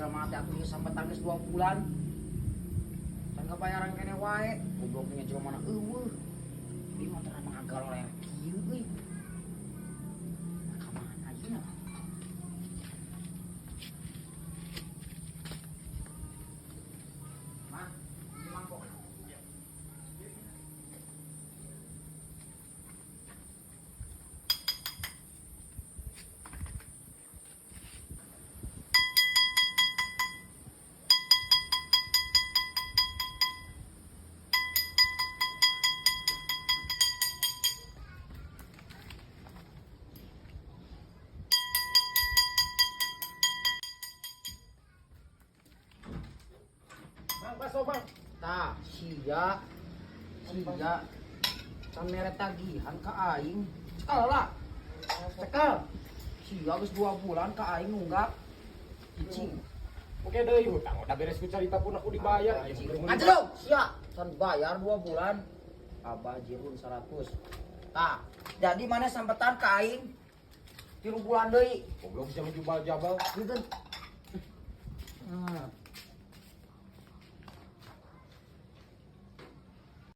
sama mati aku sampai tangis 2 bulan. Dan kebayaran kene wae, gobloknya cuma mana eueuh. Di motor mengagal oleh kieu euy. Ka mana aja. Mak, mangkok. Bang, bakso bang. Tah, sia kamera tagihan ka aing. Cekal lah. Cekal. Sia geus 2 bulan ka aing nunggak. Cicing. Oke deh, hutang udah beres ku cerita pun aku dibayar. Aja dong, sia. Can bayar 2 bulan. Abah jirun 100. Tah, jadi mana sampetan ka aing? 3 bulan deui. Goblok jangan jubal-jabal. Gitu. Nah,